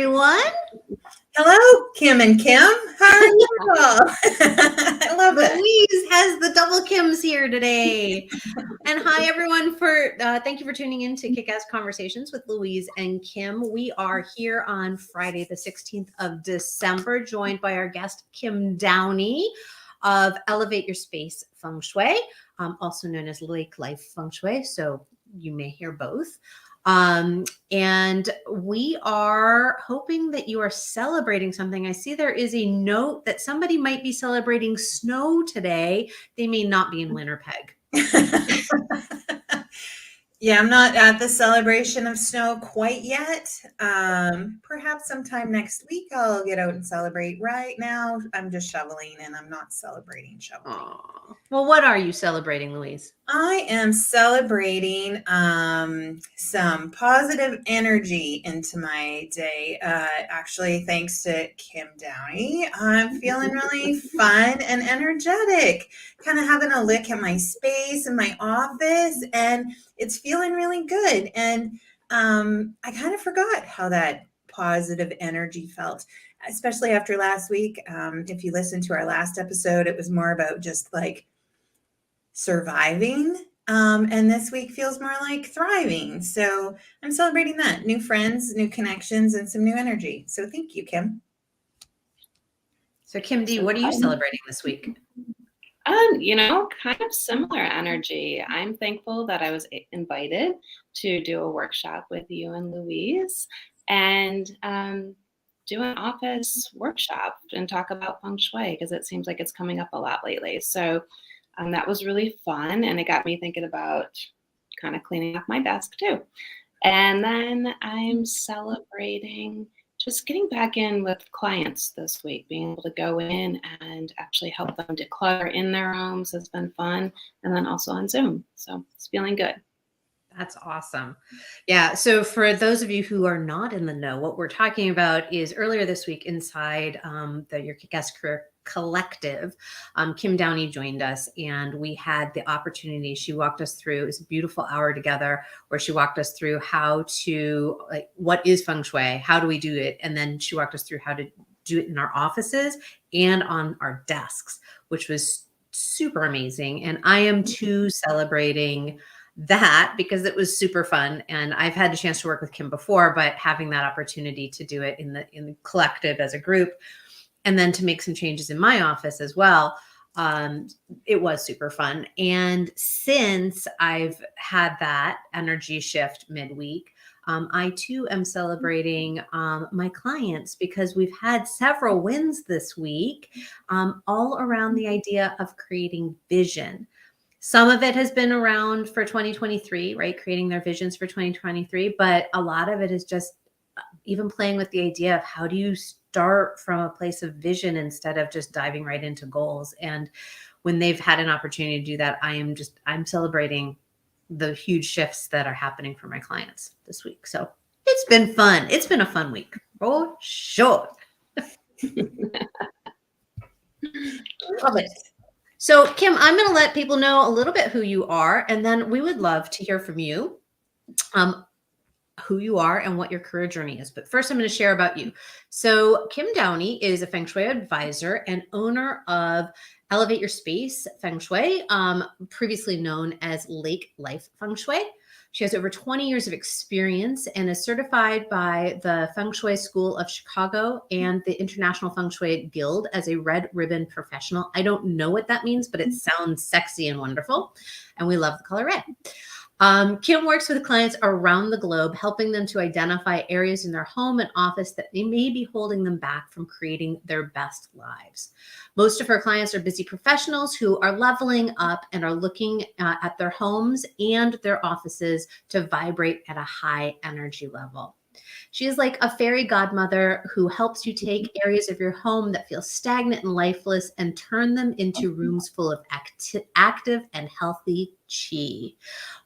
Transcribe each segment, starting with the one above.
everyone. Hello, Kim and Kim. How are you all? I love it. Louise has the double Kims here today. And hi, everyone. Thank you for tuning in to Kickass Conversations with Louise and Kim. We are here on Friday, the 16th of December, joined by our guest, Kim Downey of Elevate Your Space Feng Shui, also known as Lake Life Feng Shui. So you may hear both. And we are hoping that you are celebrating something. I see there is a note that somebody might be celebrating snow today. They may not be in Winnipeg. Yeah, I'm not at the celebration of snow quite yet. Perhaps sometime next week I'll get out and celebrate. Right now, I'm just shoveling and I'm not celebrating shoveling. Aww. Well, what are you celebrating, Louise? I am celebrating some positive energy into my day. Actually, thanks to Kim Downey, I'm feeling really fun and energetic. Kind of having a look at my space in my office, and it's feeling really good. And I kind of forgot how that positive energy felt, especially after last week. If you listened to our last episode, it was more about just like surviving. And this week feels more like thriving. So I'm celebrating that. New friends, new connections, and some new energy. So thank you, Kim. So Kim D, what are you celebrating this week? Kind of similar energy. I'm thankful that I was invited to do a workshop with you and Louise and do an office workshop and talk about Feng Shui because it seems like it's coming up a lot lately. So that was really fun, and it got me thinking about kind of cleaning up my desk too. And then I'm celebrating just getting back in with clients this week, being able to go in and actually help them declutter in their homes has been fun, and then also on Zoom. So it's feeling good. That's awesome. Yeah. So for those of you who are not in the know, what we're talking about is earlier this week inside Your Kickass Career Collective, Kim Downey joined us and we had the opportunity. She walked us through, it was a beautiful hour together where she walked us through how to, like, what is Feng Shui? How do we do it? And then she walked us through how to do it in our offices and on our desks, which was super amazing. And I am too celebrating that because it was super fun. And I've had a chance to work with Kim before, but having that opportunity to do it in the collective as a group, and then to make some changes in my office as well. It was super fun. And since I've had that energy shift midweek, I too am celebrating my clients because we've had several wins this week, all around the idea of creating vision. Some of it has been around for 2023, right? Creating their visions for 2023, but a lot of it is just even playing with the idea of how do you start from a place of vision instead of just diving right into goals. And when they've had an opportunity to do that, I'm celebrating the huge shifts that are happening for my clients this week. So it's been fun. It's been a fun week for sure. Love it. So Kim, I'm going to let people know a little bit who you are, and then we would love to hear from you. Who you are and what your career journey is. But first I'm going to share about you. So Kim Downey is a Feng Shui advisor and owner of Elevate Your Space Feng Shui, previously known as Lake Life Feng Shui. She has over 20 years of experience and is certified by the Feng Shui School of Chicago and the International Feng Shui Guild as a red ribbon professional. I don't know what that means, but it sounds sexy and wonderful. And we love the color red. Kim works with clients around the globe, helping them to identify areas in their home and office that they may be holding them back from creating their best lives. Most of her clients are busy professionals who are leveling up and are looking at their homes and their offices to vibrate at a high energy level. She is like a fairy godmother who helps you take areas of your home that feel stagnant and lifeless and turn them into rooms full of active and healthy chi.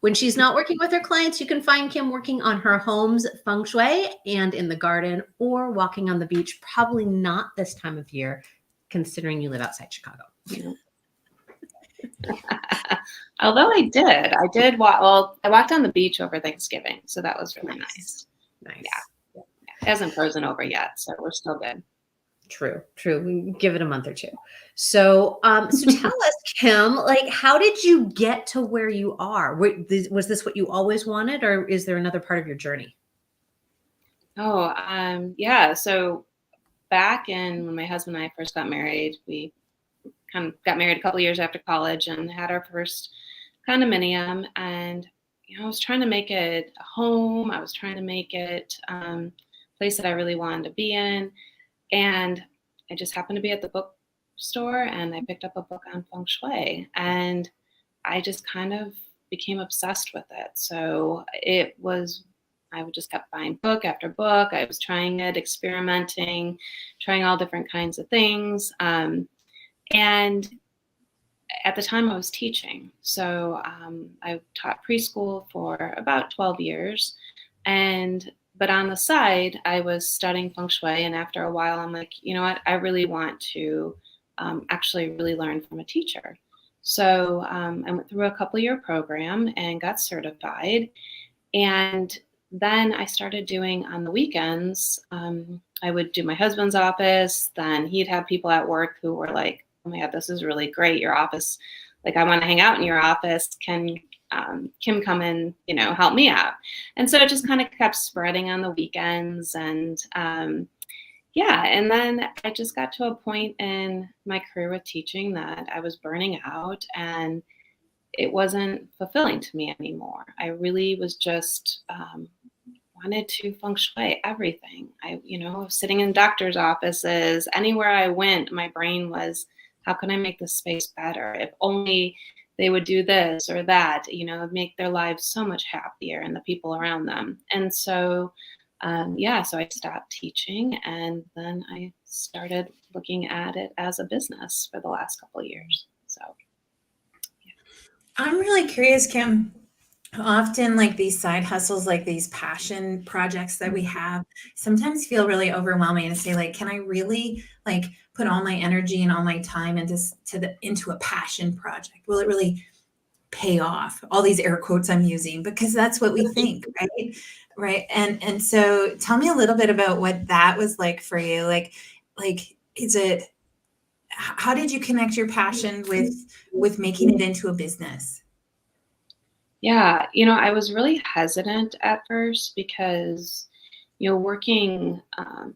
When she's not working with her clients, you can find Kim working on her home's feng shui and in the garden or walking on the beach, probably not this time of year, considering you live outside Chicago. Although I walked on the beach over Thanksgiving, so that was really nice. Nice. Yeah. hasn't frozen over yet, so we're still good. True, true. We give it a month or two. So, so tell us, Kim, like, how did you get to where you are? Was this what you always wanted, or is there another part of your journey? Oh, yeah. So back in when my husband and I first got married, we kind of got married a couple years after college and had our first condominium. And I was trying to make it a home. I was trying to make it a place that I really wanted to be in. And I just happened to be at the bookstore and I picked up a book on Feng Shui. And I just kind of became obsessed with it. So I would just kept buying book after book. I was trying it, experimenting, trying all different kinds of things. And at the time I was teaching. So I taught preschool for about 12 years. But on the side, I was studying Feng Shui. And after a while, I'm like, you know what? I really want to actually really learn from a teacher. So I went through a couple-year program and got certified. And then I started doing on the weekends. I would do my husband's office. Then he'd have people at work who were like, "Oh my God, this is really great. Your office, like I want to hang out in your office. Can Kim come in, help me out?" And so it just kind of kept spreading on the weekends. And yeah, and then I just got to a point in my career with teaching that I was burning out and it wasn't fulfilling to me anymore. I really was just wanted to feng shui everything. I, was sitting in doctor's offices, anywhere I went, my brain was, how can I make this space better? If only they would do this or that, make their lives so much happier and the people around them. And so, so I stopped teaching and then I started looking at it as a business for the last couple of years. So. I'm really curious, Kim. Often, like these side hustles, like these passion projects that we have, sometimes feel really overwhelming to say, like, can I really like put all my energy and all my time into a passion project? Will it really pay off? All these air quotes I'm using because that's what we think, right? Right. And so, tell me a little bit about what that was like for you. Like, is it? How did you connect your passion with making it into a business? Yeah, I was really hesitant at first because, working,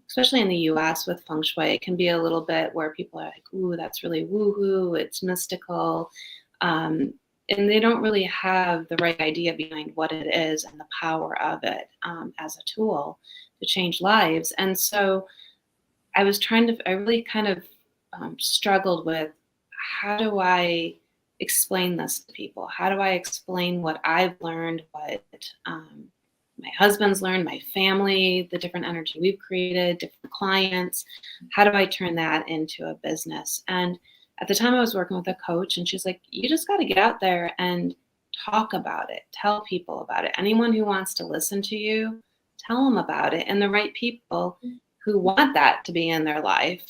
especially in the US with Feng Shui, it can be a little bit where people are like, ooh, that's really woohoo, it's mystical. And they don't really have the right idea behind what it is and the power of it as a tool to change lives. And so I really kind of struggled with how do I explain this to people? How do I explain what I've learned, what my husband's learned, my family, the different energy we've created, different clients? How do I turn that into a business? And at the time I was working with a coach and she's like, you just got to get out there and talk about it. Tell people about it. Anyone who wants to listen to you, tell them about it. And the right people who want that to be in their life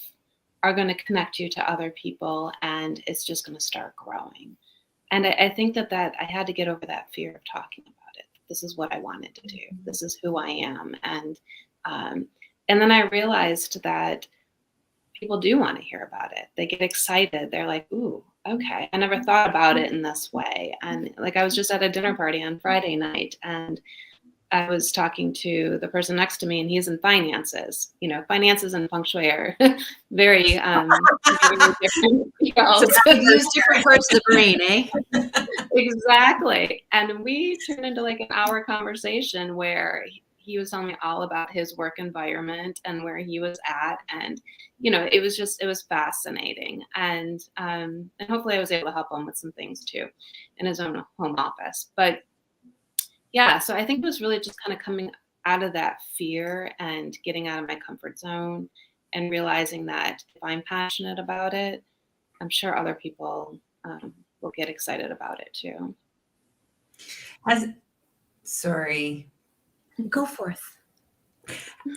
are going to connect you to other people and it's just going to start growing. And I think that I had to get over that fear of talking about it. This is what I wanted to do. This is who I am. And then I realized that people do want to hear about it. They get excited. They're like, ooh, okay. I never thought about it in this way. And like, I was just at a dinner party on Friday night and I was talking to the person next to me and he's in finances. Finances and feng shui are very, very different fields. So use different parts of the brain, eh? Exactly. And we turned into like an hour conversation where he was telling me all about his work environment and where he was at. And, it was fascinating. And hopefully I was able to help him with some things too in his own home office. But yeah, so I think it was really just kind of coming out of that fear and getting out of my comfort zone and realizing that if I'm passionate about it, I'm sure other people will get excited about it too. Sorry. Go forth.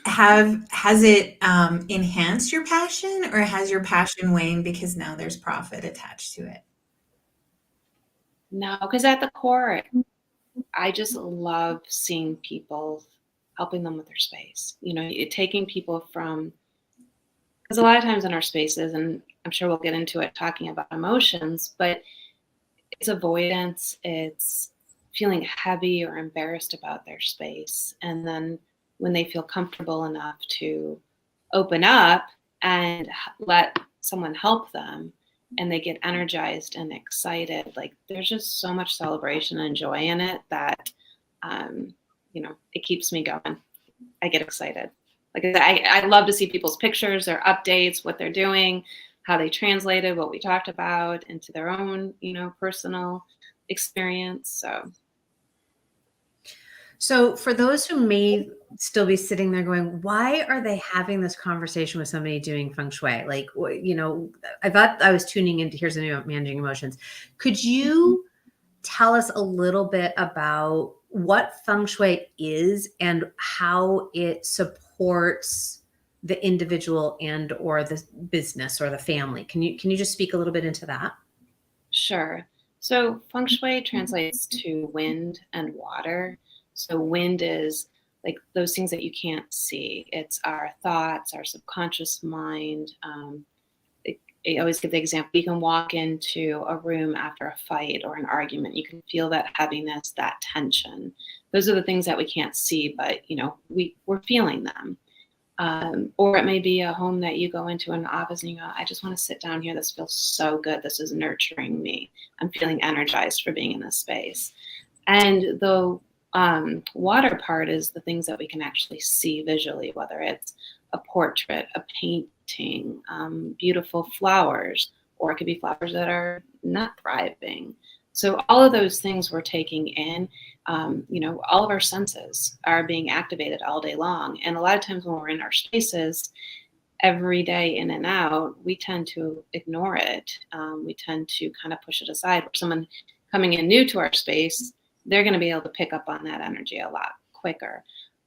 Has it enhanced your passion or has your passion waned because now there's profit attached to it? No, because at the core, I just love seeing people helping them with their space. Taking people from, because a lot of times in our spaces, and I'm sure we'll get into it talking about emotions, but it's avoidance, it's feeling heavy or embarrassed about their space. And then when they feel comfortable enough to open up and let someone help them, and they get energized and excited, like there's just so much celebration and joy in it that, it keeps me going. I get excited. Like I love to see people's pictures, their updates, what they're doing, how they translated what we talked about into their own, personal experience. So for those who may still be sitting there going, why are they having this conversation with somebody doing feng shui? Like, I thought I was tuning into here's something about managing emotions. Could you tell us a little bit about what feng shui is and how it supports the individual and or the business or the family? Can you just speak a little bit into that? Sure. So feng shui translates to wind and water. So wind is like those things that you can't see. It's our thoughts, our subconscious mind. I always give the example, you can walk into a room after a fight or an argument. You can feel that heaviness, that tension. Those are the things that we can't see, but we're feeling them. Or it may be a home that you go into, an office, and you go, I just want to sit down here. This feels so good. This is nurturing me. I'm feeling energized for being in this space. And the water part is the things that we can actually see visually, whether it's a portrait, a painting, beautiful flowers, or it could be flowers that are not thriving. So all of those things we're taking in, all of our senses are being activated all day long. And a lot of times when we're in our spaces, every day in and out, we tend to ignore it. We tend to kind of push it aside. For someone coming in new to our space, they're going to be able to pick up on that energy a lot quicker.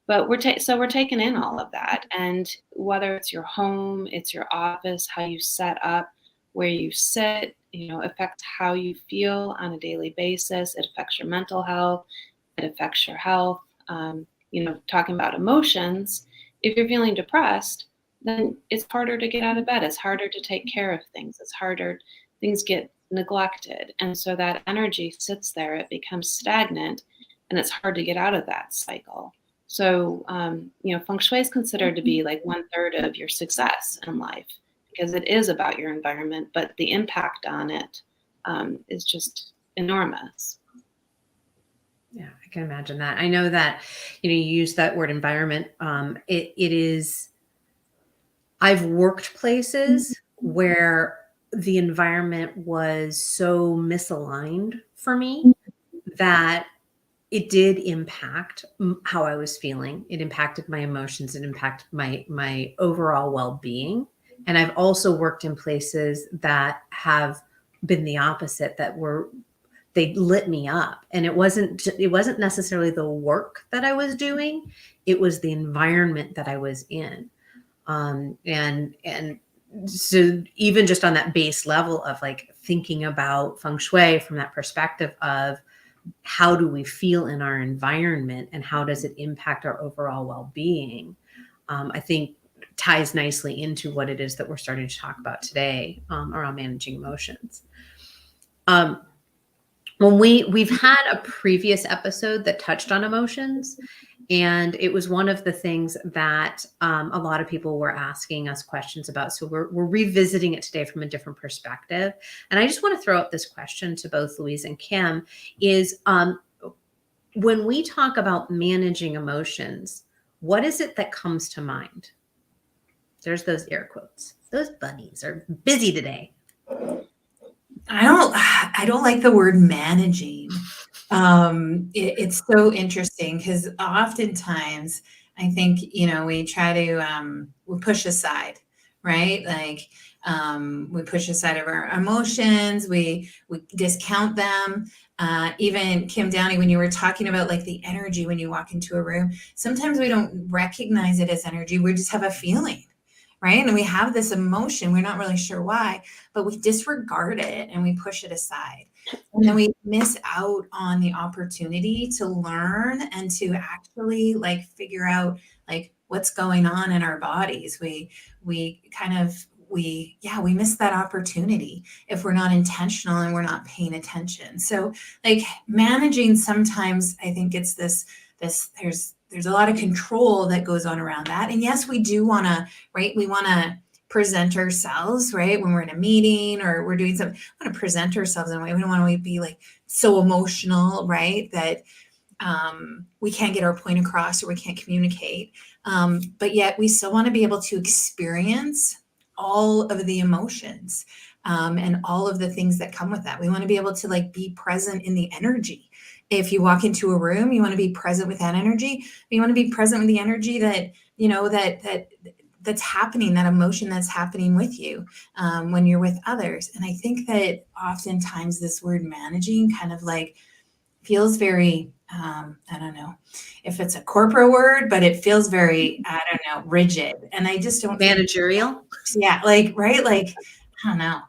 But we're taking in all of that. And whether it's your home, it's your office, how you set up, where you sit, affects how you feel on a daily basis. It affects your mental health. It affects your health. Talking about emotions, if you're feeling depressed, then it's harder to get out of bed. It's harder to take care of things. It's harder. Things get neglected. And so that energy sits there. It becomes stagnant, and it's hard to get out of that cycle. So, feng shui is considered to be like 1/3 of your success in life, because it is about your environment, but the impact on it is just enormous. Yeah, I can imagine that. I know that, you use that word environment. It is, I've worked places where the environment was so misaligned for me that it did impact how I was feeling. It impacted my emotions. It impacted my overall well-being. And I've also worked in places that have been the opposite, they lit me up. And it wasn't necessarily the work that I was doing. It was the environment that I was in. And so even just on that base level of like thinking about feng shui from that perspective of how do we feel in our environment and how does it impact our overall well-being, I think ties nicely into what it is that we're starting to talk about today, around managing emotions. When we've had a previous episode that touched on emotions, and it was one of the things that a lot of people were asking us questions about. So we're revisiting it today from a different perspective. And I just want to throw out this question to both Louise and Kim is, when we talk about managing emotions, what is it that comes to mind? There's those air quotes. Those bunnies are busy today. I don't like the word managing. It's so interesting because oftentimes I think, we try to, we push aside, right? Like, we push aside of our emotions, we discount them. Even Kim Downey, when you were talking about like the energy when you walk into a room, sometimes we don't recognize it as energy. We just have a feeling. Right. And we have this emotion. We're not really sure why, but we disregard it and we push it aside. And then we miss out on the opportunity to learn and to actually like figure out like what's going on in our bodies. We kind of we miss that opportunity if we're not intentional and we're not paying attention. So like managing, sometimes I think it's this there's a lot of control that goes on around that. And yes, we do want to, right? We want to present ourselves, right? When we're in a meeting or we're doing something, we want to present ourselves in a way. We don't want to be like so emotional, right? That we can't get our point across or we can't communicate. But yet we still want to be able to experience all of the emotions and all of the things that come with that. We want to be able to like be present in the energy. If you walk into a room, you want to be present with that energy. You want to be present with the energy that, you know, that's happening, that emotion that's happening with you when you're with others. And I think that oftentimes this word managing kind of like feels very, I don't know if it's a corporate word, but it feels very, I don't know, rigid. And I just don't Managerial. yeah, like, right. Like, I don't know,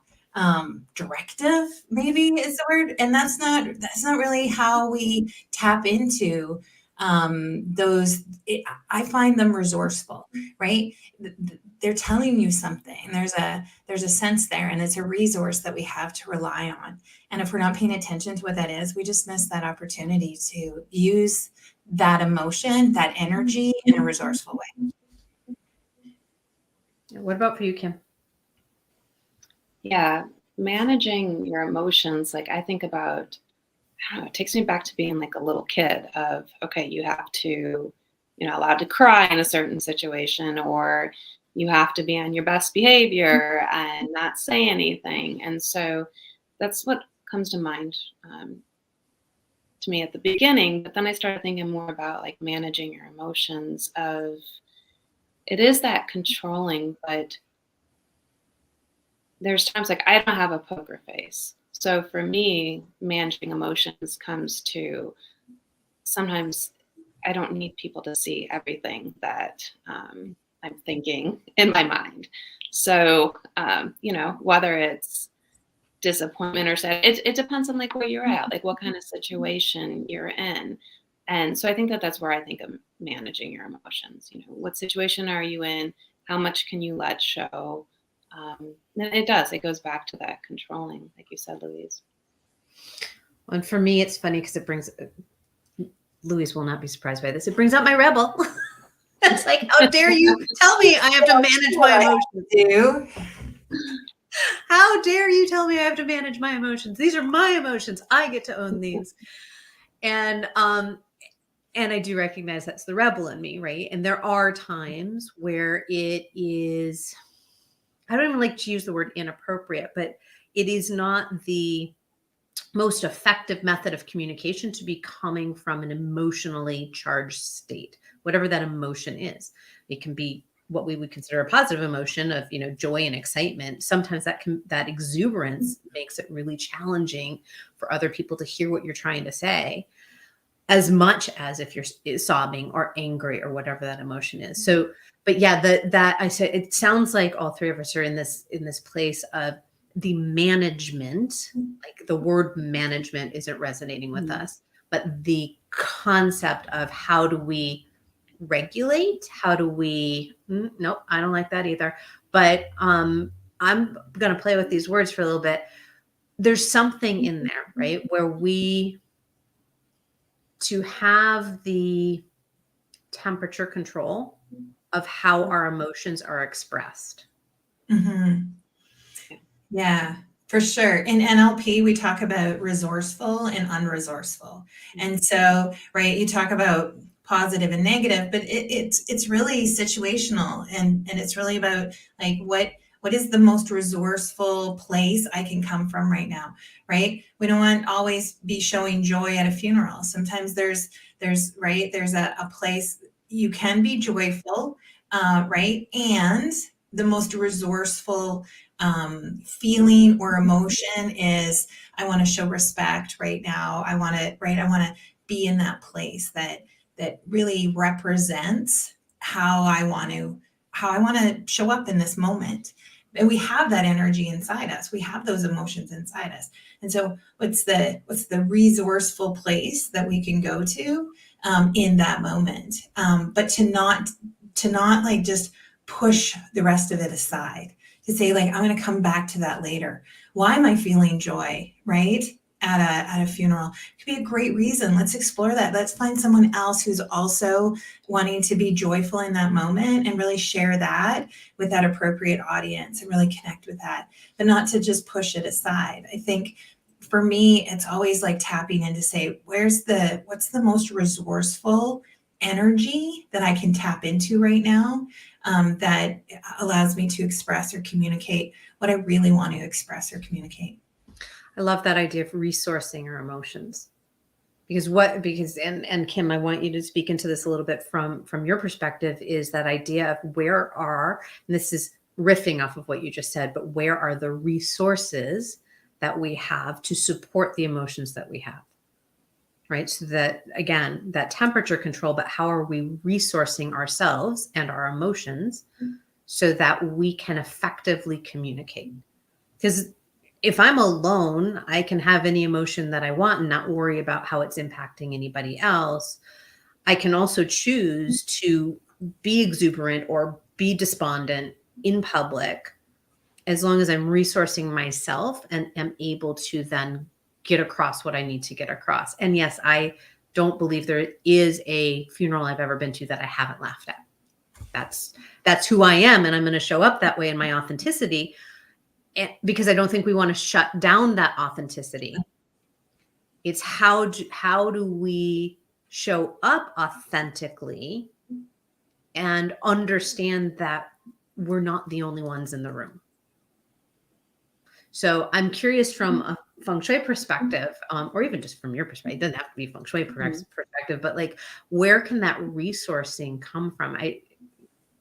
directive maybe is the word. And that's not really how we tap into those. I find them resourceful, right? They're telling you something. There's a sense there, and it's a resource that we have to rely on. And if we're not paying attention to what that is, we just miss that opportunity to use that emotion, that energy in a resourceful way. What about for you, Kim? Yeah, managing your emotions, like I think about, I don't know, it takes me back to being like a little kid of, okay, you have to, you're not allowed to cry in a certain situation, or you have to be on your best behavior and not say anything. And so that's what comes to mind to me at the beginning. But then I started thinking more about like managing your emotions of, it is that controlling, but there's times like I don't have a poker face. So for me, managing emotions comes to, sometimes I don't need people to see everything that I'm thinking in my mind. So, you know, whether it's disappointment or sad, it depends on like where you're at, like what kind of situation you're in. And so I think that that's where I think of managing your emotions. You know, what situation are you in? How much can you let show? And it goes back to that controlling, like you said, Louise. And for me, it's funny because it brings, Louise will not be surprised by this, it brings out my rebel. It's like, how dare you tell me I have to manage my emotions? How dare you tell me I have to manage my emotions? These are my emotions. I get to own these. And I do recognize that's the rebel in me, right? And there are times where it is, I don't even like to use the word inappropriate, but it is not the most effective method of communication to be coming from an emotionally charged state, whatever that emotion is. It can be what we would consider a positive emotion of, you know, joy and excitement. Sometimes that exuberance makes it really challenging for other people to hear what you're trying to say, as much as if you're sobbing or angry or whatever that emotion is. So, but yeah, that I said, it sounds like all three of us are in this place of the management, like the word management isn't resonating with us, but the concept of how do we regulate? How do we, nope, I don't like that either. But I'm going to play with these words for a little bit. There's something in there, right? Where to have the temperature control of how our emotions are expressed. Mm-hmm. Yeah, for sure. In NLP, we talk about resourceful and unresourceful. And so, right, you talk about positive and negative, but it's really situational, and it's really about like what is the most resourceful place I can come from right now, right? We don't want to always be showing joy at a funeral. Sometimes there's a place you can be joyful, right? And the most resourceful feeling or emotion is, I want to show respect right now. I want to be in that place that really represents how I want to show up in this moment. And we have that energy inside us. We have those emotions inside us. And so what's the resourceful place that we can go to in that moment? But to not like just push the rest of it aside, to say like, I'm going to come back to that later. Why am I feeling joy, right? At a funeral? It could be a great reason. Let's explore that. Let's find someone else who's also wanting to be joyful in that moment and really share that with that appropriate audience and really connect with that, but not to just push it aside. I think for me, it's always like tapping in to say, what's the most resourceful energy that I can tap into right now, that allows me to express or communicate what I really want to express or communicate. I love that idea of resourcing our emotions. Because and Kim, I want you to speak into this a little bit from your perspective, is that idea of and this is riffing off of what you just said, but where are the resources that we have to support the emotions that we have, right? So that, again, that temperature control, but how are we resourcing ourselves and our emotions so that we can effectively communicate? Because if I'm alone, I can have any emotion that I want and not worry about how it's impacting anybody else. I can also choose to be exuberant or be despondent in public, as long as I'm resourcing myself and am able to then get across what I need to get across. And yes, I don't believe there is a funeral I've ever been to that I haven't laughed at. That's who I am, and I'm going to show up that way in my authenticity. Because I don't think we want to shut down that authenticity. It's how do we show up authentically and understand that we're not the only ones in the room. So I'm curious from a Feng Shui perspective, or even just from your perspective, it doesn't have to be Feng Shui perspective, but like, where can that resourcing come from?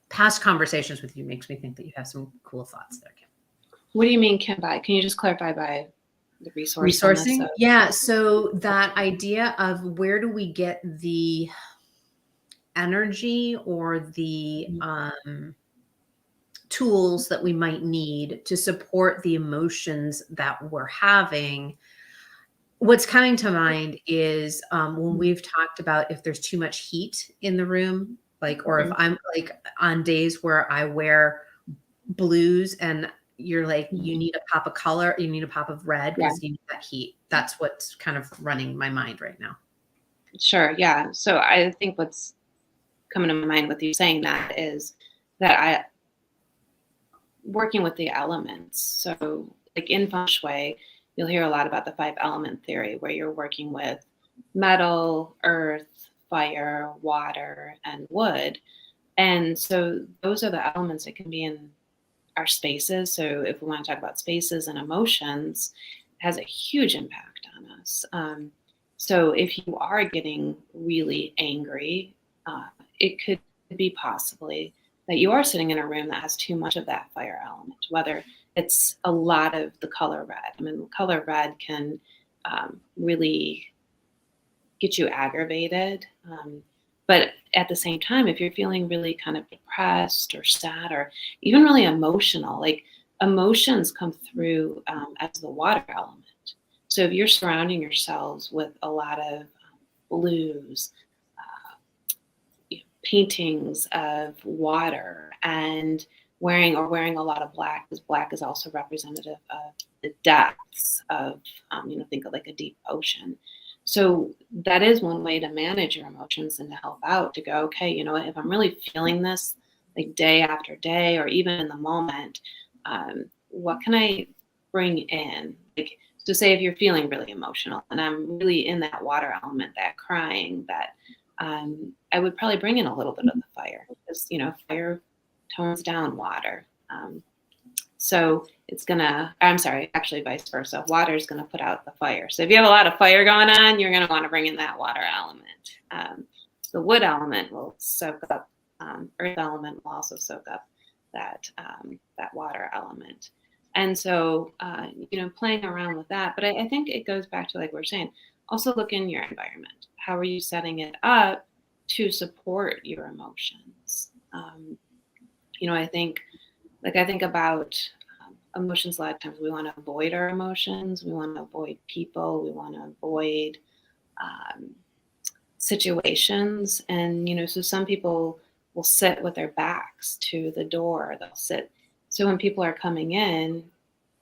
Past conversations with you makes me think that you have some cool thoughts there, Kim. What do you mean, Kim? Can you just clarify by the resourcing? Yeah. So that idea of where do we get the energy or the tools that we might need to support the emotions that we're having. What's coming to mind is when we've talked about if there's too much heat in the room, like, or if I'm like on days where I wear blues and you're like, you need a pop of color, you need a pop of red because you need that heat. That's what's kind of running my mind right now. Sure. Yeah. So I think what's coming to my mind with you saying that is that working with the elements. So like in Feng Shui, you'll hear a lot about the 5 element theory, where you're working with metal, earth, fire, water, and wood. And so those are the elements that can be in our spaces. So if we want to talk about spaces and emotions, it has a huge impact on us. So if you are getting really angry, it could be possibly that you are sitting in a room that has too much of that fire element, whether it's a lot of the color red. I mean, the color red can really get you aggravated. But at the same time, if you're feeling really kind of depressed or sad or even really emotional, like emotions come through as the water element. So if you're surrounding yourselves with a lot of blues, paintings of water, and wearing a lot of black, because black is also representative of the depths of, think of like a deep ocean. So that is one way to manage your emotions and to help out, to go, okay, you know what, if I'm really feeling this like day after day, or even in the moment, what can I bring in? Like, so say if you're feeling really emotional and I'm really in that water element, that crying, that I would probably bring in a little bit of the fire, because, fire tones down water. So it's actually vice versa. Water is going to put out the fire. So if you have a lot of fire going on, you're going to want to bring in that water element. The wood element will soak up, earth element will also soak up that water element. And so, playing around with that. But I think it goes back to, like we're saying, also look in your environment. How are you setting it up to support your emotions? I think about emotions, a lot of times we want to avoid our emotions. We want to avoid people. We want to avoid situations. And, so some people will sit with their backs to the door. They'll sit. So when people are coming in,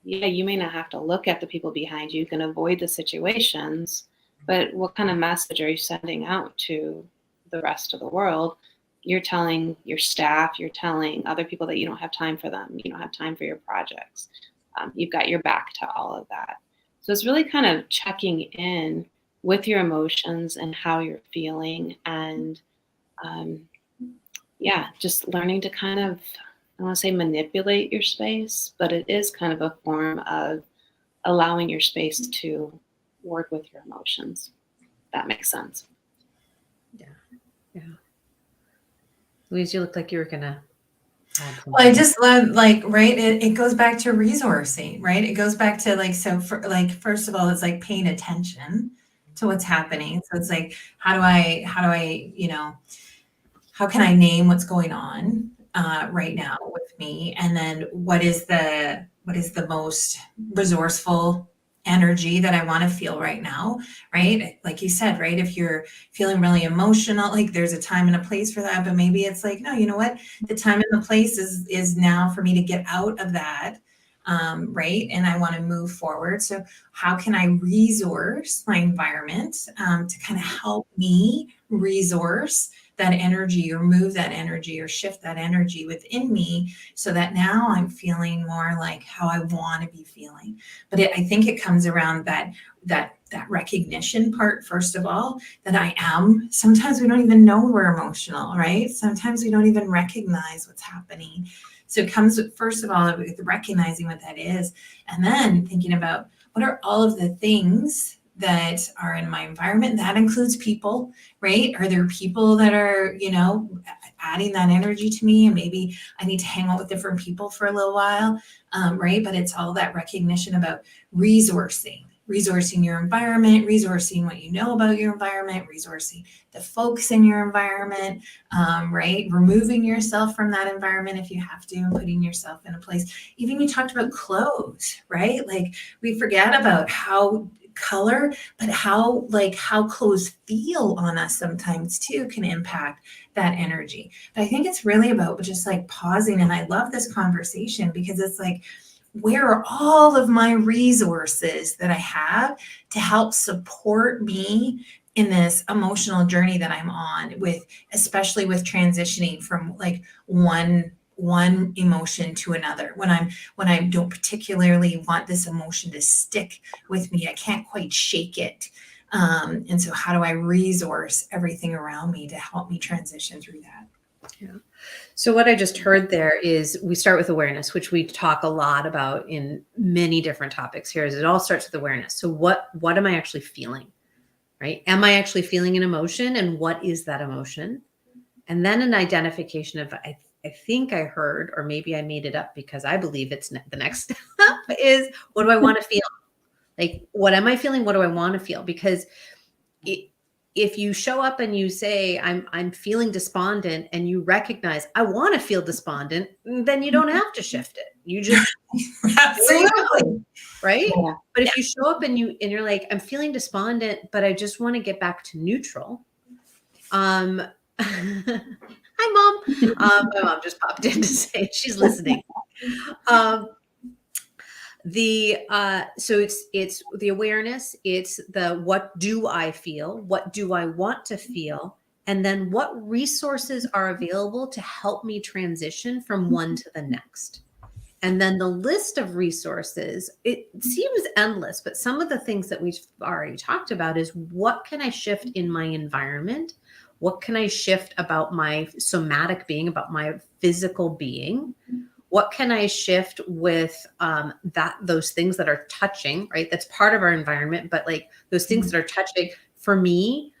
yeah, you may not have to look at the people behind you. You can avoid the situations, but what kind of message are you sending out to the rest of the world? You're telling your staff, you're telling other people that you don't have time for them. You don't have time for your projects. You've got your back to all of that. So it's really kind of checking in with your emotions and how you're feeling. And just learning to kind of, I don't want to say manipulate your space, but it is kind of a form of allowing your space to work with your emotions. If that makes sense. Yeah. Louise, you look like you were gonna add something. Well, I just love, like, right, it goes back to resourcing, right? It goes back to, like, so for, like, first of all, it's like paying attention to what's happening. So it's like, how do I, how can I name what's going on right now with me? And then what is the most resourceful energy that I want to feel right now, right? Like you said, right? If you're feeling really emotional, like there's a time and a place for that, but maybe it's like, no, you know what? The time and the place is now for me to get out of that, right? And I want to move forward. So how can I resource my environment to kind of help me resource that energy, or move that energy, or shift that energy within me, so that now I'm feeling more like how I want to be feeling. But I think it comes around that recognition part, first of all, that I am. Sometimes we don't even know we're emotional, right? Sometimes we don't even recognize what's happening. So it comes with, first of all, with recognizing what that is, and then thinking about what are all of the things that are in my environment. That includes people, right? Are there people that are, adding that energy to me, and maybe I need to hang out with different people for a little while, right? But it's all that recognition about resourcing your environment, resourcing what you know about your environment, resourcing the folks in your environment, right? Removing yourself from that environment if you have to, and putting yourself in a place. Even you talked about clothes, right? Like, we forget about how color, but how clothes feel on us sometimes too can impact that energy. But I think it's really about just like pausing. And I love this conversation because it's like, where are all of my resources that I have to help support me in this emotional journey that I'm on, with, especially with transitioning from like one emotion to another, when I don't particularly want this emotion to stick with me, I can't quite shake it, and so how do I resource everything around me to help me transition through that? Yeah. So what I just heard there is, we start with awareness, which we talk a lot about in many different topics here. Is it all starts with awareness. So what am I actually feeling, right? Am I actually feeling an emotion, and what is that emotion? And then an identification of, I think I heard, or maybe I made it up because I believe it's the next step, is, what do I want to feel? Like, what am I feeling? What do I want to feel? Because if you show up and you say, I'm feeling despondent, and you recognize I want to feel despondent, then you don't have to shift it. You just Absolutely. Right? Yeah. But if you show up and you're like, I'm feeling despondent, but I just want to get back to neutral. Hi, Mom. My mom just popped in to say she's listening. So it's the awareness, it's the, what do I feel? What do I want to feel? And then what resources are available to help me transition from one to the next? And then the list of resources, it seems endless, but some of the things that we've already talked about is, what can I shift in my environment? What can I shift about my somatic being, about my physical being? What can I shift with those things that are touching, right? That's part of our environment, but like those things that are touching. For me,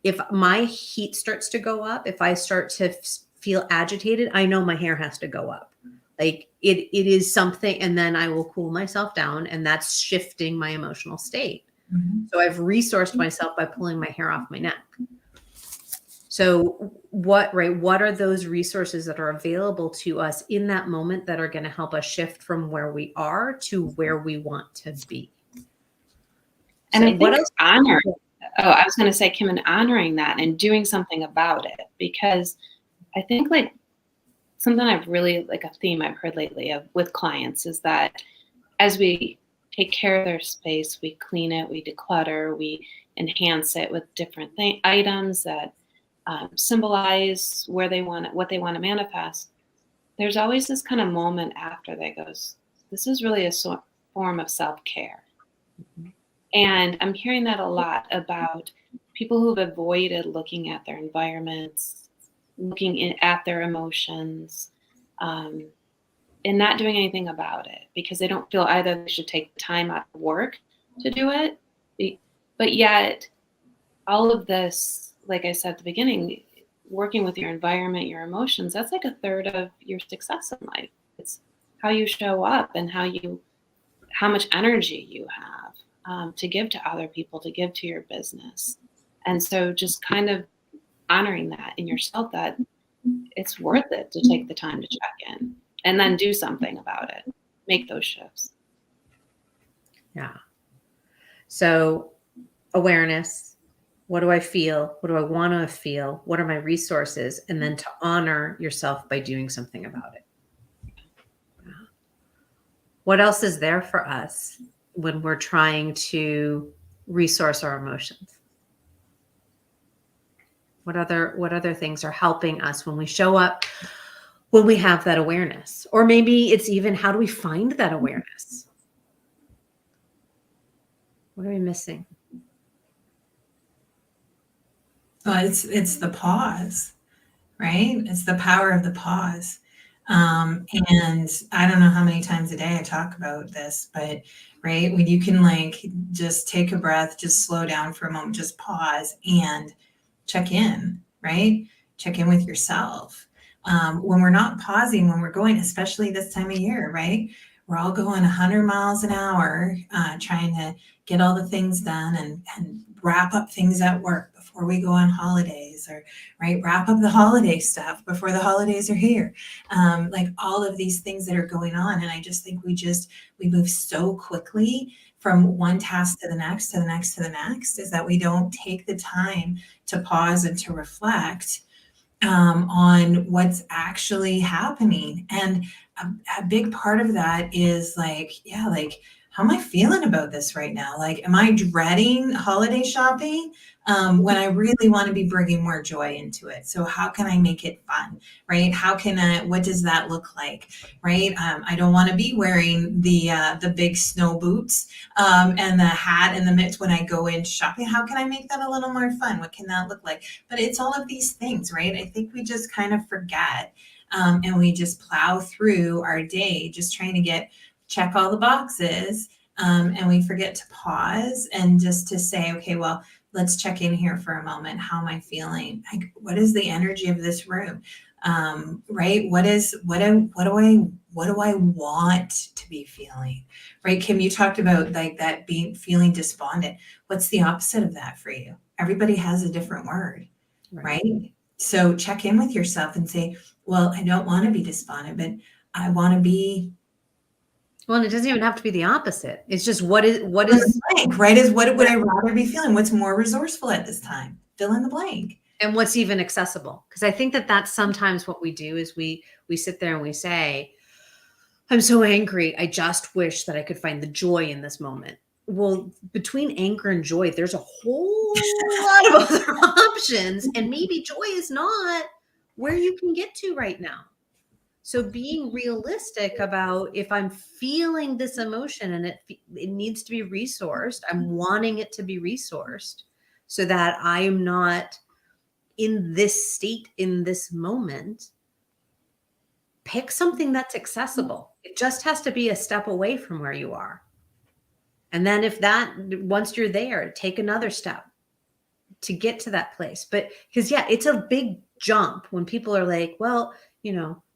if my heat starts to go up, if I start to feel agitated, I know my hair has to go up. Like it is something, and then I will cool myself down, and that's shifting my emotional state. So I've resourced myself by pulling my hair off my neck. So what are those resources that are available to us in that moment that are going to help us shift from where we are to where we want to be? And So I what think else? I was going to say, Kim, and honoring that and doing something about it, because I think like something I've really, like a theme I've heard lately with clients is that as we take care of their space, we clean it, we declutter, we enhance it with different items that symbolize what they want to manifest. There's always this kind of moment after that goes, this is really a form of self-care. And I'm hearing that a lot about people who've avoided looking at their environments, looking at their emotions, and not doing anything about it because they don't feel either they should take time out of work to do it. But yet, all of this, like I said at the beginning, working with your environment, your emotions, that's like a third of your success in life. It's how you show up and how much energy you have to give to other people, to give to your business. And so just kind of honoring that in yourself, that it's worth it to take the time to check in and then do something about it, make those shifts. Yeah. So awareness, what do I feel? What do I want to feel? What are my resources? And then to honor yourself by doing something about it. Yeah. What else is there for us when we're trying to resource our emotions? What other things are helping us when we show up, when we have that awareness? Or maybe it's even, how do we find that awareness? What are we missing? Well, it's the pause, right? It's the power of the pause. And I don't know how many times a day I talk about this, but right, when you can like just take a breath, just slow down for a moment, just pause and check in, right? Check in with yourself. When we're not pausing, when we're going, especially this time of year, right? We're all going 100 miles an hour, trying to get all the things done and wrap up things at work before we go on holidays, or right, wrap up the holiday stuff before the holidays are here. Like all of these things that are going on. And I just think we move so quickly from one task to the next, to the next, to the next, is that we don't take the time to pause and to reflect on what's actually happening. And a big part of that is like, yeah, like, how am I feeling about this right now? Like, am I dreading holiday shopping when I really want to be bringing more joy into it? So how can I make it fun, right? What does that look like, right? I don't want to be wearing the big snow boots and the hat and the mitts when I go in shopping. How can I make that a little more fun? What can that look like? But it's all of these things, right? I think we just kind of forget and we just plow through our day just trying to check all the boxes, and we forget to pause and just to say, okay, well, let's check in here for a moment. How am I feeling? Like, what is the energy of this room? Right? What do I want to be feeling? Right, Kim, you talked about like that feeling despondent. What's the opposite of that for you? Everybody has a different word, right? So check in with yourself and say, well, I don't want to be despondent, but I want to be. Well, and it doesn't even have to be the opposite. It's just what is blank, right? Is what would I rather be feeling? What's more resourceful at this time? Fill in the blank. And what's even accessible. Because I think that that's sometimes what we do is we sit there and we say, I'm so angry. I just wish that I could find the joy in this moment. Well, between anger and joy, there's a whole lot of other options. And maybe joy is not where you can get to right now. So being realistic about, if I'm feeling this emotion and it needs to be resourced, I'm wanting it to be resourced so that I am not in this state in this moment. Pick something that's accessible. It just has to be a step away from where you are. And then once you're there, take another step to get to that place. But because, yeah, it's a big jump when people are like, well,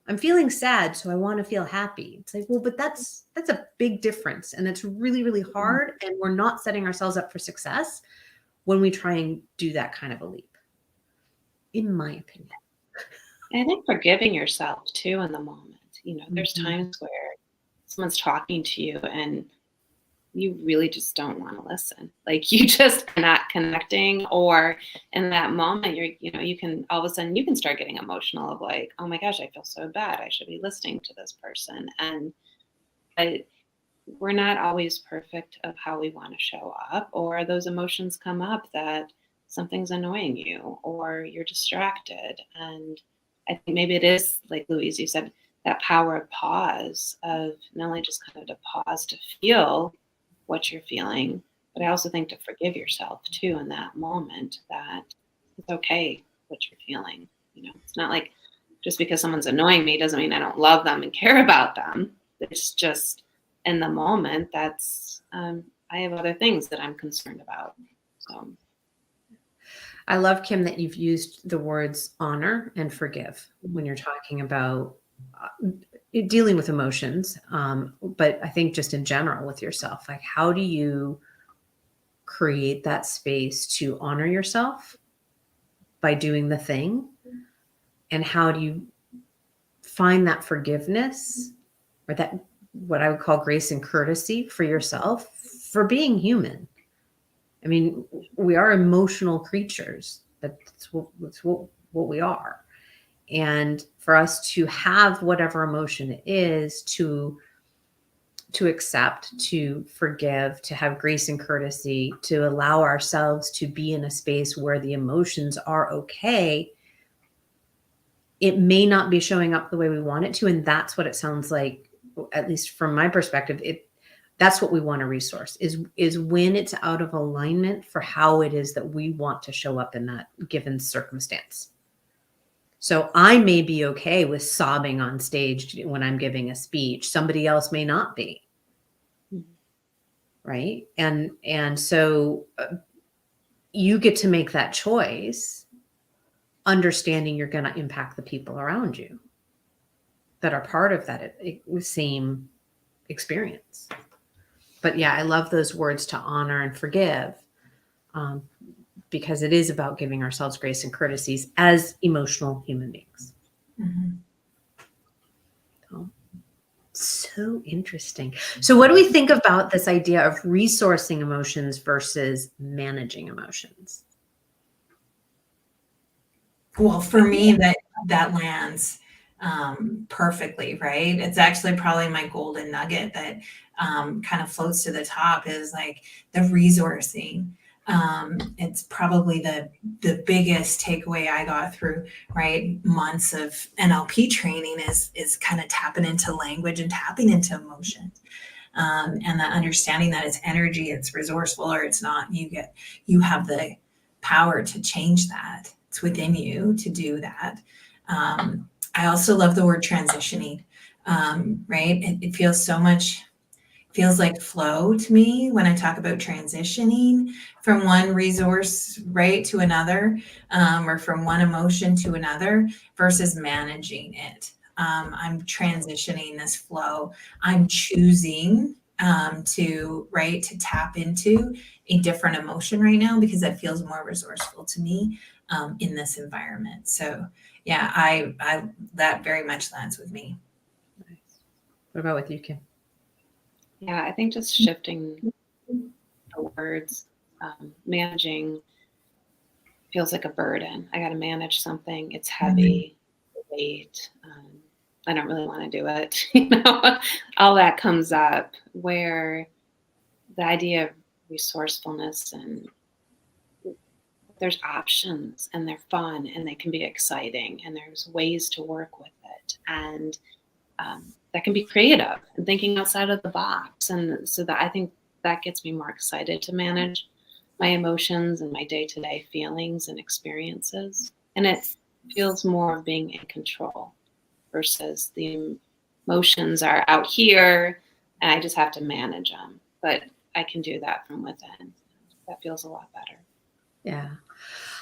I'm feeling sad, so I want to feel happy. It's like, well, but that's a big difference. And it's really, really hard. And we're not setting ourselves up for success when we try and do that kind of a leap. in my opinion. And I think forgiving yourself too in the moment. There's Mhm. times where someone's talking to you and you really just don't want to listen. Like you just are not connecting, or in that moment you can all of a sudden you can start getting emotional of like, oh my gosh, I feel so bad. I should be listening to this person. But we're not always perfect of how we want to show up, or those emotions come up that something's annoying you or you're distracted. And I think maybe it is, like Louise, you said, that power of pause, of not only just kind of to pause to feel what you're feeling, but I also think to forgive yourself too in that moment, that it's okay what you're feeling. It's not like just because someone's annoying me doesn't mean I don't love them and care about them. It's just in the moment that's I have other things that I'm concerned about. So I love, Kim, that you've used the words honor and forgive when you're talking about dealing with emotions. But I think just in general with yourself, like how do you create that space to honor yourself by doing the thing? And how do you find that forgiveness, or that what I would call grace and courtesy for yourself for being human? I mean, we are emotional creatures. That's what we are. And for us to have whatever emotion it is, to accept, to forgive, to have grace and courtesy, to allow ourselves to be in a space where the emotions are okay, it may not be showing up the way we want it to. And that's what it sounds like, at least from my perspective, that's what we want to resource is when it's out of alignment for how it is that we want to show up in that given circumstance. So I may be okay with sobbing on stage when I'm giving a speech. Somebody else may not be. Right. And so you get to make that choice, understanding you're going to impact the people around you that are part of that same experience. But yeah, I love those words to honor and forgive, because it is about giving ourselves grace and courtesies as emotional human beings. Mm-hmm. So interesting. So what do we think about this idea of resourcing emotions versus managing emotions? Well, for me, that lands perfectly, right? It's actually probably my golden nugget that kind of floats to the top is like the resourcing. It's probably the biggest takeaway I got through, right, months of NLP training is kind of tapping into language and tapping into emotions. And that understanding that it's energy, it's resourceful or it's not. You have the power to change that. It's within you to do that. I also love the word transitioning, right? It feels like flow to me when I talk about transitioning from one resource, right, to another, or from one emotion to another versus managing it. I'm transitioning this flow. I'm choosing to tap into a different emotion right now because that feels more resourceful to me in this environment. So yeah, I that very much lands with me. Nice. What about with you, Kim? yeah, I think just shifting the words, managing feels like a burden. I got to manage something. It's heavy, weight. I don't really want to do it. All that comes up, where the idea of resourcefulness, and there's options and they're fun and they can be exciting and there's ways to work with it. And that can be creative and thinking outside of the box. And so that I think that gets me more excited to manage my emotions and my day-to-day feelings and experiences. And it feels more of being in control versus the emotions are out here and I just have to manage them. But I can do that from within. That feels a lot better. Yeah,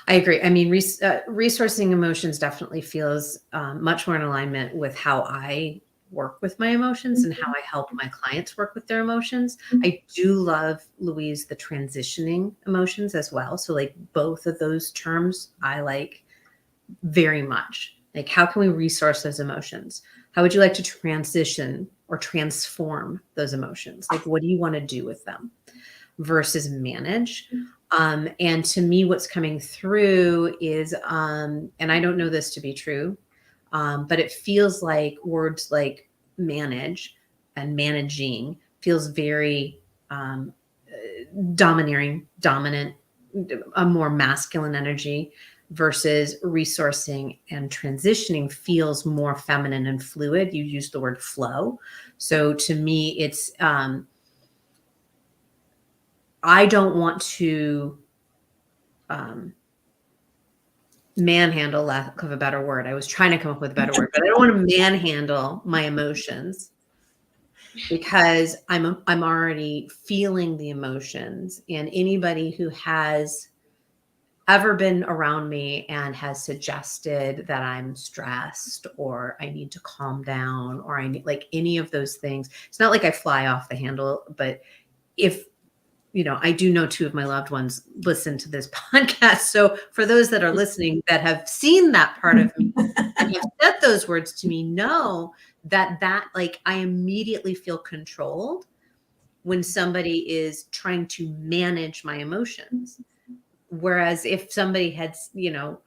I agree. I mean, resourcing emotions definitely feels much more in alignment with how I work with my emotions and how I help my clients work with their emotions. I do love, Louise, the transitioning emotions as well. So like both of those terms I like very much. Like, how can we resource those emotions? How would you like to transition or transform those emotions? Like, what do you want to do with them versus manage? And to me, what's coming through is, and I don't know this to be true, but it feels like words like manage and managing feels very dominant, a more masculine energy, versus resourcing and transitioning feels more feminine and fluid. You use the word flow. So to me, it's, I don't want to manhandle, lack of a better word. I was trying to come up with a better word, but I don't want to manhandle my emotions, because I'm already feeling the emotions. And anybody who has ever been around me and has suggested that I'm stressed or I need to calm down or I need, like, any of those things, it's not like I fly off the handle, but if, I do know 2 of my loved ones listen to this podcast. So for those that are listening that have seen that part of me and have said those words to me, know that like, I immediately feel controlled when somebody is trying to manage my emotions. Whereas if somebody had,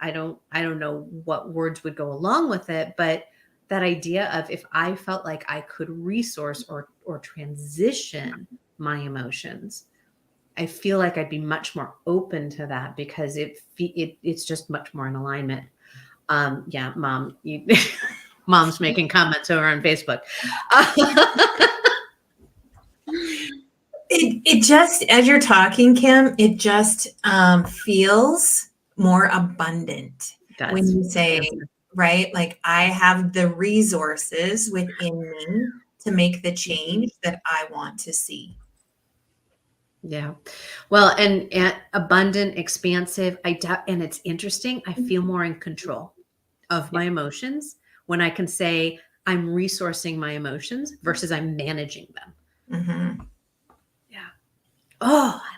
I don't know what words would go along with it, but that idea of, if I felt like I could resource or transition my emotions, I feel like I'd be much more open to that, because it's just much more in alignment. Yeah, Mom, Mom's making comments over on Facebook. It just, as you're talking, Kim, it just feels more abundant when you say, right? Like, I have the resources within me to make the change that I want to see. Yeah. Well, and abundant, expansive. And it's interesting. I feel more in control of my emotions when I can say I'm resourcing my emotions versus I'm managing them. Mm-hmm. Yeah. Oh, I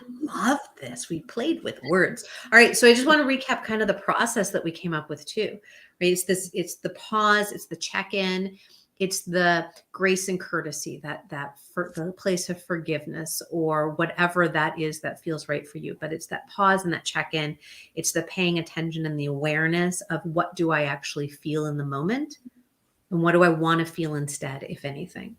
love this. We played with words. All right. So I just want to recap kind of the process that we came up with too, right? It's the pause, it's the check-in, it's the grace and courtesy, that for the place of forgiveness or whatever that is that feels right for you. But it's that pause and that check-in. It's the paying attention and the awareness of, what do I actually feel in the moment? And what do I want to feel instead, if anything?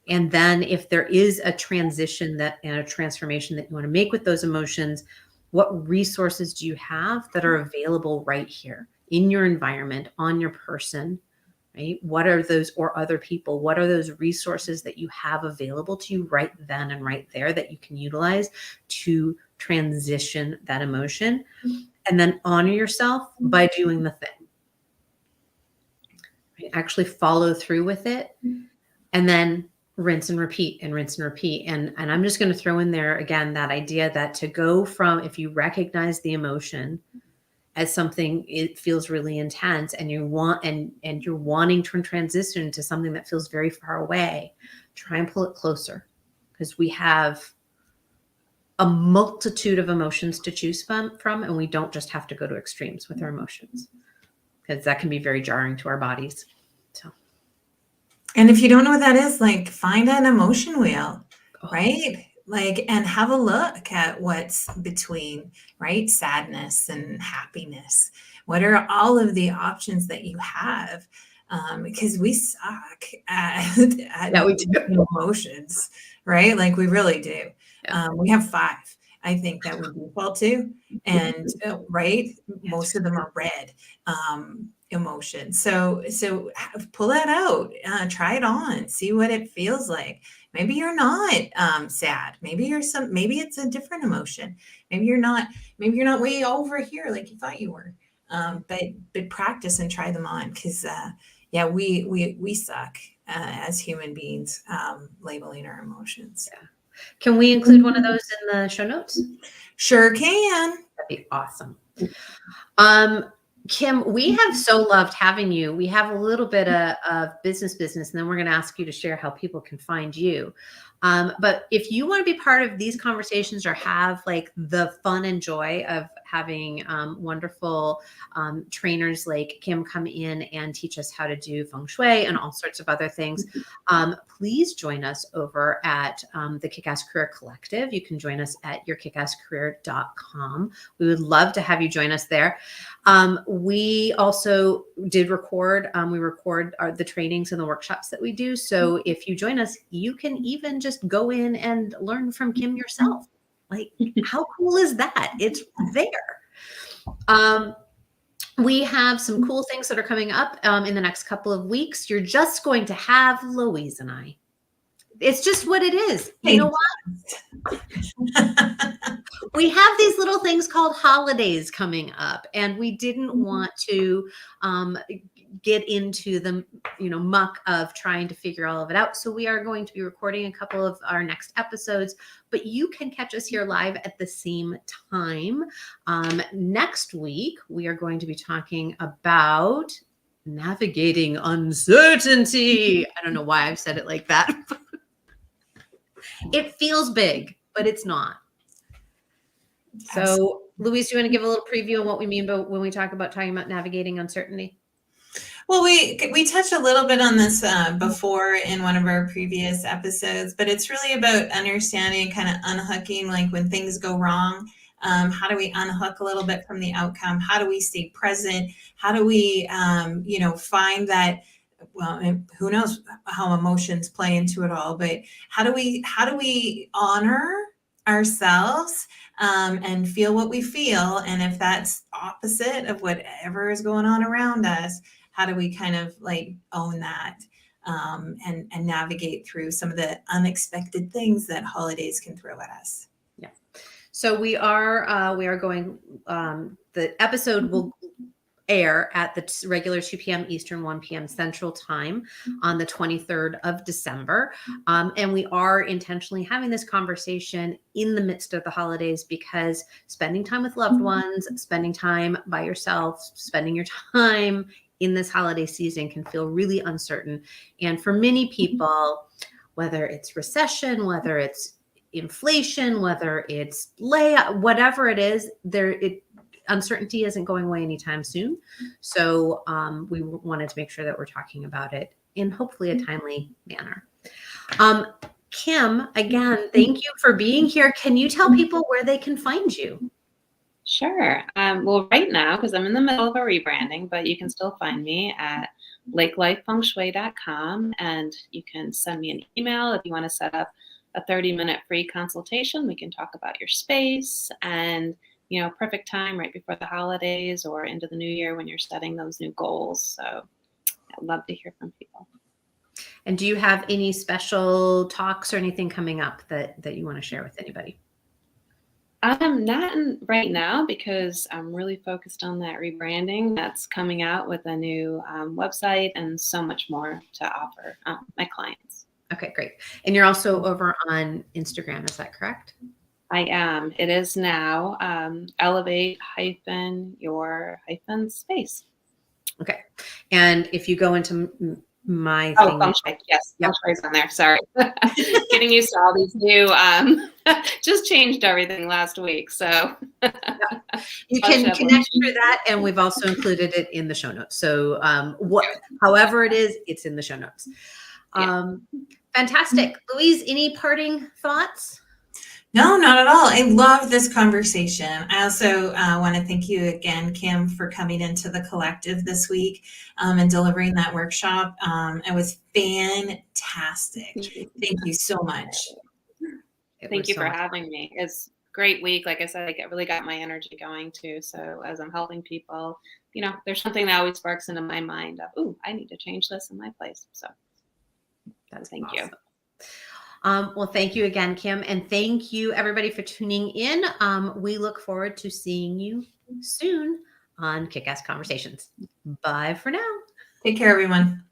And then if there is a transition and a transformation that you want to make with those emotions, what resources do you have that are available right here in your environment, on your person, right? What are those, or other people, what are those resources that you have available to you right then and right there that you can utilize to transition that emotion? And then honor yourself by doing the thing. Right? Actually follow through with it. And then rinse and repeat and rinse and repeat. And I'm just going to throw in there again, that idea that to go from, if you recognize the emotion as something, it feels really intense, and you want, and you're wanting to transition to something that feels very far away, try and pull it closer, because we have a multitude of emotions to choose from, and we don't just have to go to extremes with our emotions, because that can be very jarring to our bodies. So. And if you don't know what that is, like, find an emotion wheel, right? Like, and have a look at what's between, right? Sadness and happiness. What are all of the options that you have? Because we suck at we do. emotions, right? Like, we really do. We have 5, I think, that we default to. And right, most of them are red. Emotion. So pull that out, try it on, see what it feels like. Maybe you're not sad. Maybe it's a different emotion. Maybe you're not way over here like you thought you were. But practice and try them on, because we suck as human beings, labeling our emotions. Yeah. Can we include one of those in the show notes? Sure can. That'd be awesome. Kim, we have so loved having you. We have a little bit of business, and then we're going to ask you to share how people can find you. But if you want to be part of these conversations or have like the fun and joy of having wonderful trainers like Kim come in and teach us how to do Feng Shui and all sorts of other things, please join us over at the Kickass Career Collective. You can join us at yourkickasscareer.com. We would love to have you join us there. We also did record, the trainings and the workshops that we do. So if you join us, you can even just go in and learn from Kim yourself. Like, how cool is that? It's there. We have some cool things that are coming up in the next couple of weeks. You're just going to have Louise and I. It's just what it is. You know what? We have these little things called holidays coming up, and we didn't want to get into the muck of trying to figure all of it out. So we are going to be recording a couple of our next episodes, but you can catch us here live at the same time. Next week, we are going to be talking about navigating uncertainty. I don't know why I've said it like that. It feels big, but it's not. So, Louise, do you want to give a little preview on what we mean by when we talking about navigating uncertainty? Well, we touched a little bit on this before in one of our previous episodes, but it's really about understanding, kind of unhooking, like when things go wrong. How do we unhook a little bit from the outcome? How do we stay present? How do we, find that? Well, who knows how emotions play into it all, but how do we honor ourselves and feel what we feel? And if that's opposite of whatever is going on around us, how do we kind of like own that and navigate through some of the unexpected things that holidays can throw at us? Yeah. So we are going, the episode will air at the regular 2 p.m. Eastern, 1 p.m. Central Time on the 23rd of December. And we are intentionally having this conversation in the midst of the holidays because spending time with loved ones, spending time by yourself, spending your time in this holiday season can feel really uncertain. And for many people, whether it's recession, whether it's inflation, whether it's layoff, whatever it is, uncertainty isn't going away anytime soon. So we wanted to make sure that we're talking about it in hopefully a timely manner. Kim, again, thank you for being here. Can you tell people where they can find you? Sure. Well, right now, because I'm in the middle of a rebranding, but you can still find me at lakelifefengshui.com, and you can send me an email if you want to set up a 30-minute free consultation. We can talk about your space and perfect time right before the holidays or into the new year when you're setting those new goals. So I'd love to hear from people. And do you have any special talks or anything coming up that you want to share with anybody? Not right now because I'm really focused on that rebranding that's coming out with a new website and so much more to offer my clients. Okay, great. And you're also over on Instagram, is that correct? I am. It is now elevate-your-space. Okay. And if you go into my thing. Feng Shui. Yes. Yep. Feng Shui's on there. Sorry. Getting used to all these new, just changed everything last week. So you can connect through that. And we've also included it in the show notes. So however it is, it's in the show notes. Fantastic. Louise, any parting thoughts? No, not at all. I love this conversation. I also want to thank you again, Kim, for coming into the collective this week and delivering that workshop. It was fantastic. Thank you so much. Thank you for having me. It's a great week. Like I said, I really got my energy going too. So as I'm helping people, there's something that always sparks into my mind of, ooh, I need to change this in my place. So thank you. Well, thank you again, Kim. And thank you, everybody, for tuning in. We look forward to seeing you soon on Kickass Conversations. Bye for now. Take care, everyone.